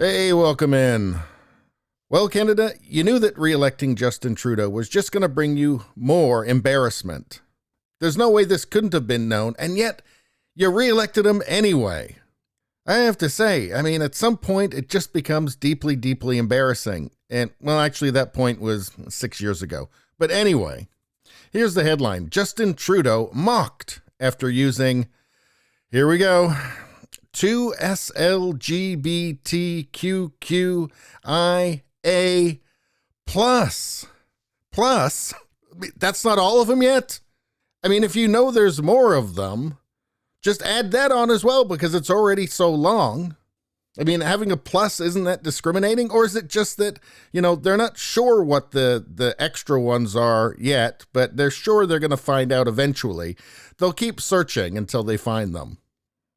Hey, welcome in. Well, Canada, you knew that re-electing Justin Trudeau was just going to bring you more embarrassment. There's no way this couldn't have been known, and yet you re-elected him anyway. I have to say, at some point it just becomes deeply, deeply embarrassing. And, well, actually that point was 6 years ago. But anyway, here's the headline. Justin Trudeau mocked after using, here we go, 2SLGBTQQIA plus. Plus? That's not all of them yet? If you know there's more of them, just add that on as well because it's already so long. Having a plus, isn't that discriminating? Or is it just that, they're not sure what the extra ones are yet, but they're sure they're going to find out eventually. They'll keep searching until they find them.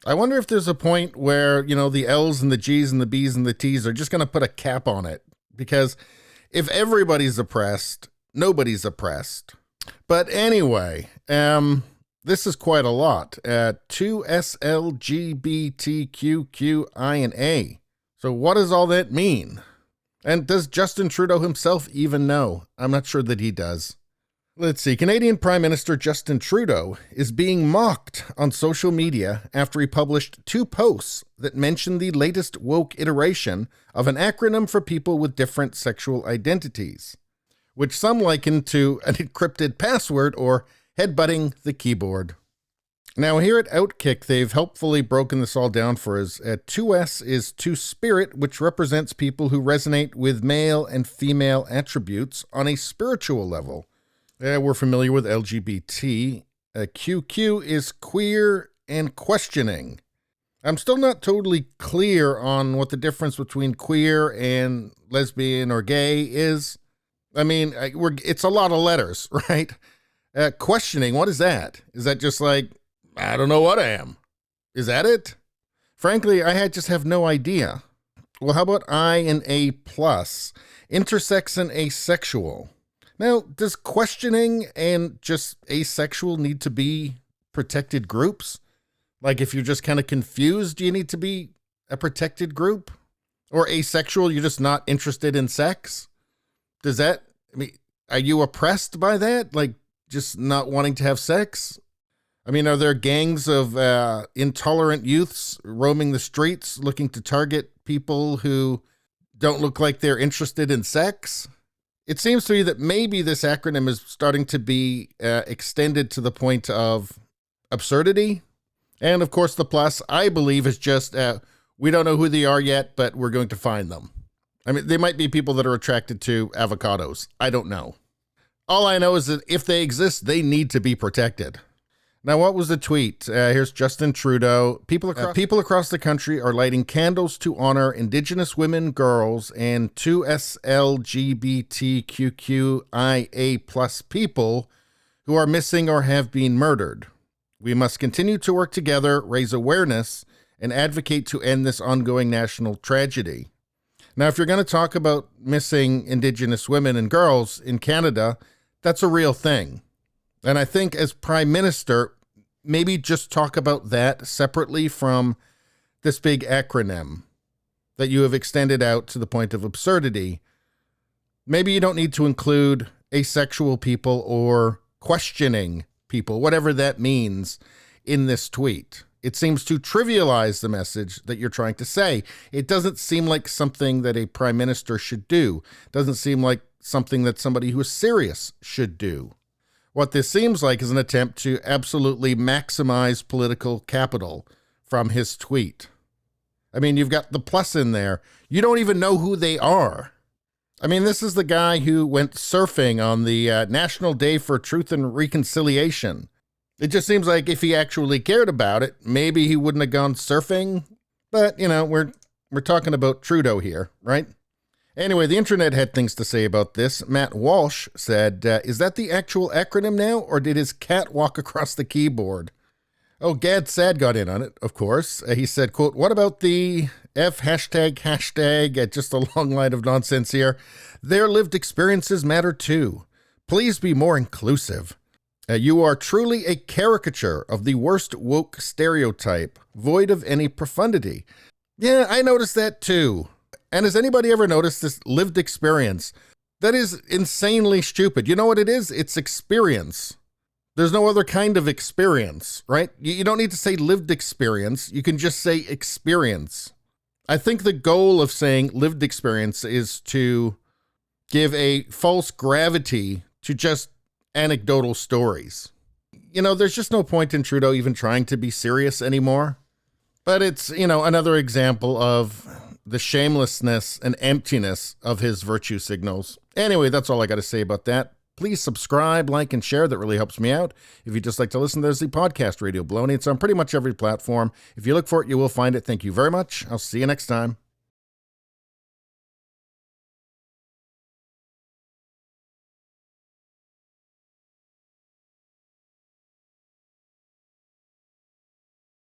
I wonder if there's a point where, the L's and the G's and the B's and the T's are just going to put a cap on it. Because if everybody's oppressed, nobody's oppressed. But anyway, this is quite a lot. 2SLGBTQQIA. So what does all that mean? And does Justin Trudeau himself even know? I'm not sure that he does. Let's see. Canadian Prime Minister Justin Trudeau is being mocked on social media after he published 2 posts that mention the latest woke iteration of an acronym for people with different sexual identities, which some liken to an encrypted password or headbutting the keyboard. Now here at Outkick, they've helpfully broken this all down for us. 2S is Two-Spirit, which represents people who resonate with male and female attributes on a spiritual level. We're familiar with LGBT. QQ is queer and questioning. I'm still not totally clear on what the difference between queer and lesbian or gay is. It's a lot of letters, right? Questioning, what is that? Is that just like, I don't know what I am? Is that it? Frankly, I just have no idea. Well, how about I and A+, intersex and asexual? Now, does questioning and just asexual need to be protected groups? Like if you're just kind of confused, do you need to be a protected group? Or asexual, you're just not interested in sex? Does that, are you oppressed by that? Like just not wanting to have sex? Are there gangs of intolerant youths roaming the streets looking to target people who don't look like they're interested in sex? It seems to me that maybe this acronym is starting to be extended to the point of absurdity. And of course, the plus, I believe, is just, we don't know who they are yet, but we're going to find them. They might be people that are attracted to avocados. I don't know. All I know is that if they exist, they need to be protected. Now, what was the tweet? Here's Justin Trudeau. People across the country are lighting candles to honor Indigenous women, girls, and 2SLGBTQQIA plus people who are missing or have been murdered. We must continue to work together, raise awareness, and advocate to end this ongoing national tragedy. Now, if you're going to talk about missing Indigenous women and girls in Canada, that's a real thing. And I think as Prime Minister, maybe just talk about that separately from this big acronym that you have extended out to the point of absurdity. Maybe you don't need to include asexual people or questioning people, whatever that means, in this tweet. It seems to trivialize the message that you're trying to say. It doesn't seem like something that a prime minister should do. It doesn't seem like something that somebody who is serious should do. What this seems like is an attempt to absolutely maximize political capital from his tweet. You've got the plus in there. You don't even know who they are. This is the guy who went surfing on the National Day for Truth and Reconciliation. It just seems like if he actually cared about it, maybe he wouldn't have gone surfing. But, we're talking about Trudeau here, right? Anyway, the internet had things to say about this. Matt Walsh said, is that the actual acronym now, or did his cat walk across the keyboard? Oh, Gad Sad got in on it, of course. He said, quote, what about the F hashtag, just a long line of nonsense here. Their lived experiences matter too. Please be more inclusive. You are truly a caricature of the worst woke stereotype, void of any profundity. Yeah, I noticed that too. And has anybody ever noticed this lived experience? That is insanely stupid. You know what it is? It's experience. There's no other kind of experience, right? You don't need to say lived experience. You can just say experience. I think the goal of saying lived experience is to give a false gravity to just anecdotal stories. There's just no point in Trudeau even trying to be serious anymore. But it's, another example of the shamelessness and emptiness of his virtue signals. Anyway, that's all I got to say about that. Please subscribe, like, and share. That really helps me out. If you just like to listen, there's the podcast Radio Baloney. It's on pretty much every platform. If you look for it, you will find it. Thank you very much. I'll see you next time.